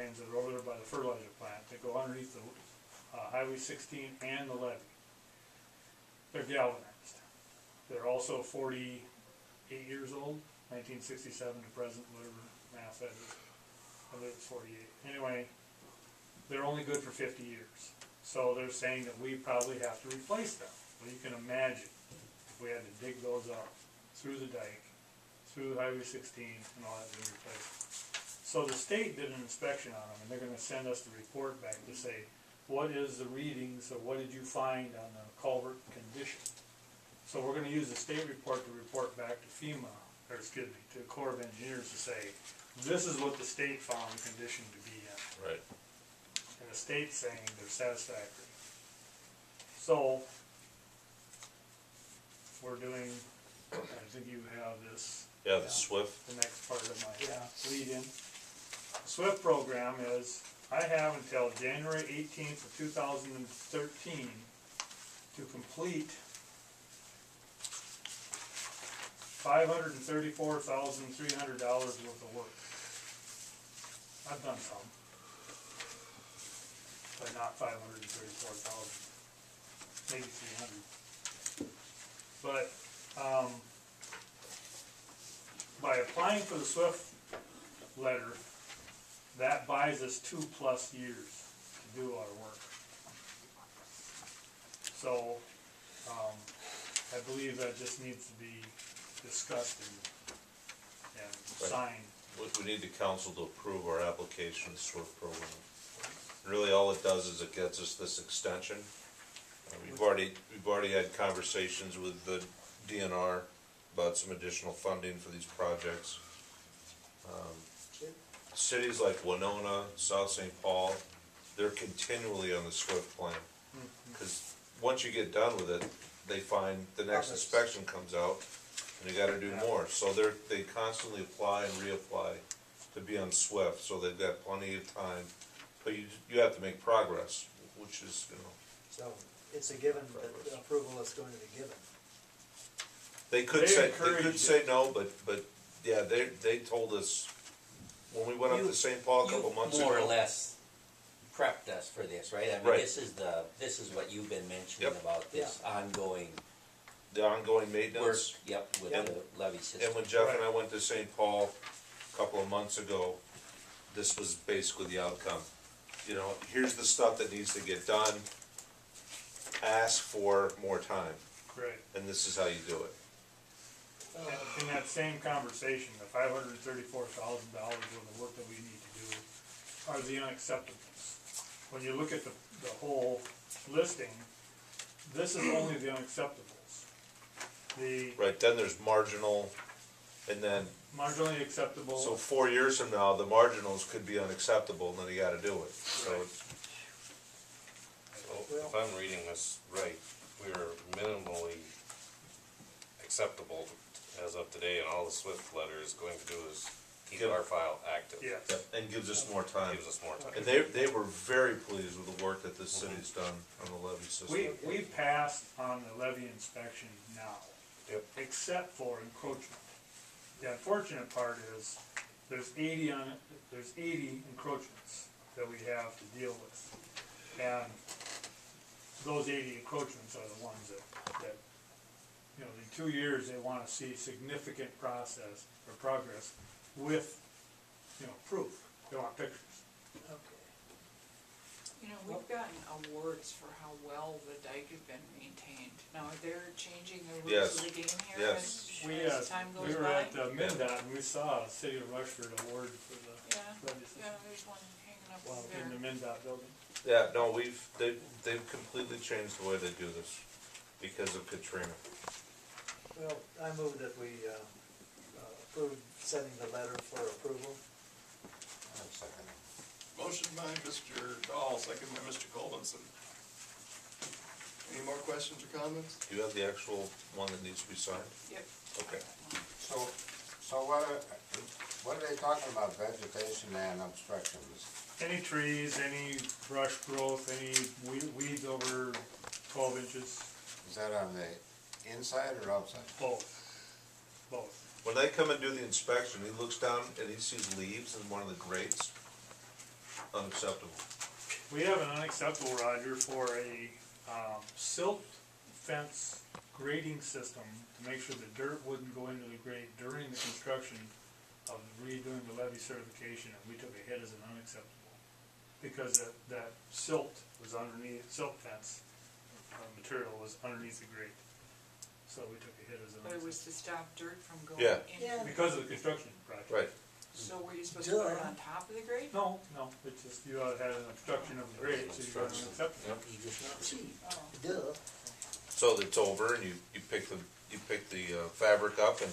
lines that are over there by the fertilizer plant that go underneath the Highway 16 and the levee. They're galvanized. They're also 48 years old, 1967 to present, whatever math that is. I believe it's 48. Anyway, they're only good for 50 years. So they're saying that we probably have to replace them. Well, you can imagine if we had to dig those up through the dike, through Highway 16, and all that to replace them. So the state did an inspection on them, and they're going to send us the report back to say, what is the readings, or what did you find on the culvert condition? So we're going to use the state report to report back to FEMA, or excuse me, to the Corps of Engineers to say, this is what the state found the condition to be in. Right. And the state's saying they're satisfactory. So we're doing, I think you have this. Yeah, the SWIFT. The next part of my lead-in. The SWIFT program is, I have until January 18th of 2013 to complete $534,300 worth of work. I've done some, but not 534,000, maybe 300. But by applying for the SWIFT letter, that buys us 2+ years to do our work. So I believe that just needs to be discussed and signed. We need the council to approve our application to the SWIFT program. Really, all it does is it gets us this extension. We've already had conversations with the DNR about some additional funding for these projects. Cities like Winona, South St. Paul, they're continually on the SWIFT plan. Because once you get done with it, they find the next inspection comes out and you got to do more. So they constantly apply and reapply to be on SWIFT, so they've got plenty of time. But you have to make progress, which is, you know. So it's a given that the approval is going to be given. They could say no, but yeah, they told us when we went up to St. Paul a couple months ago. More or less prepped us for this, right? I mean, right. This is what you've been mentioning about this ongoing. The ongoing maintenance. Work, with the levee system. And when Jeff and I went to St. Paul a couple of months ago, this was basically the outcome. You know, here's the stuff that needs to get done. Ask for more time. Right. And this is how you do it. In that same conversation, the $534,000 worth of work that we need to do are the unacceptables. When you look at the whole listing, this is only the unacceptables. Right, then there's marginal, and then marginally acceptable. So 4 years from now, the marginals could be unacceptable, and then you got to do it. So, right. So if I'm reading this right, we're minimally acceptable as of today, and all the SWIFT letter is going to do is keep our file active. Yes. yep, and gives us more time. Gives us more time. And they were very pleased with the work that this city's done on the levee system. We passed on the levee inspection now, except for encroachment. The unfortunate part is there's 80 encroachments that we have to deal with, and those 80 encroachments are the ones that you know, in 2 years they want to see significant progress with, you know, proof. They want pictures. Okay. You know, we've gotten awards for how well the dike has been maintained. Now, they're changing the rules of the game here as time goes by. We were at MnDOT and we saw a City of Rushford award for the levee system. Yeah, there's one hanging up over there. In the MnDOT building. Yeah, no, they've completely changed the way they do this because of Katrina. Well, I move that we approve sending the letter for approval. Second. Motion by Mr. Dahl, second by Mr. Colvinson. Any more questions or comments? Do you have the actual one that needs to be signed? Yep. Okay. So what are they talking about, vegetation and obstructions? Any trees, any brush growth, any weeds over 12 inches. Is that on the inside or outside? Both. When they come and do the inspection, he looks down and he sees leaves in one of the grates. unacceptable? We have an unacceptable, Roger, for a, silt fence grading system to make sure the dirt wouldn't go into the grate during the construction of redoing the levee certification, and we took a hit as an unacceptable. Because that silt was underneath, silt fence, material was underneath the grate. So we took a hit as an But it unacceptable. was to stop dirt from going Yeah. into. Because of the construction project. Right. So were you supposed to put it Duh. on top of the grate? No, it's just, you had an obstruction of the grate, so you got an unacceptable. Yep. You just not see. Oh. Duh. So it's over and you pick the fabric up and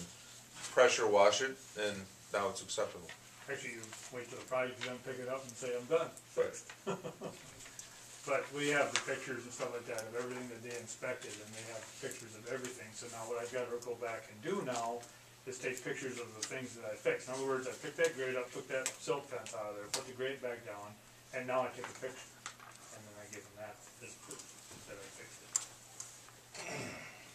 pressure wash it, and now it's acceptable. Actually, you wait till the project's done, pick it up and say, I'm done, fixed. But we have the pictures and stuff like that of everything that they inspected, and they have pictures of everything. So now what I've got to go back and do now is take pictures of the things that I fixed. In other words, I picked that grate up, took that silt fence out of there, put the grate back down, and now I take a picture. And then I give them that as proof that I fixed it.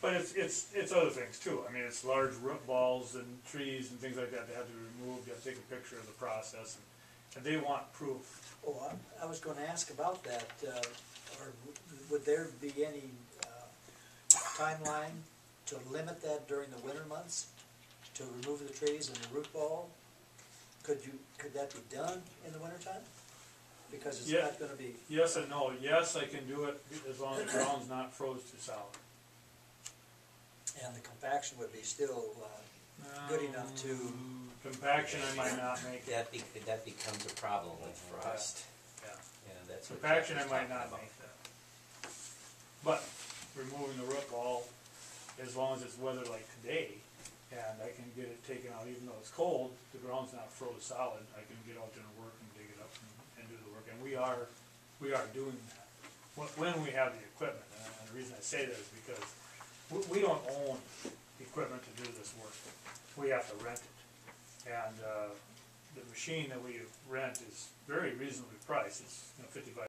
But it's other things too. I mean, it's large root balls and trees and things like that that have to be removed. You have to take a picture of the process, and they want proof. Oh, I was gonna ask about that, or would there be any, timeline to limit that during the winter months? To remove the trees and the root ball? Could that be done in the wintertime? Because it's Yeah. not gonna be, Yes and no. Yes, I can do it as long as the ground's not froze to solid. and the compaction would be still, good enough to, Compaction, I might not make it. That becomes a problem with frost. Yeah. Yeah, that's what. Compaction, I Jeff was might talking not about. make that. But removing the root ball, as long as it's weather like today, and I can get it taken out, even though it's cold, the ground's not froze solid, I can get out there and work and dig it up and do the work. And we are doing that, when we have the equipment. And the reason I say that is because we don't own equipment to do this work. We have to rent it. And, the machine that we rent is very reasonably priced. It's, $55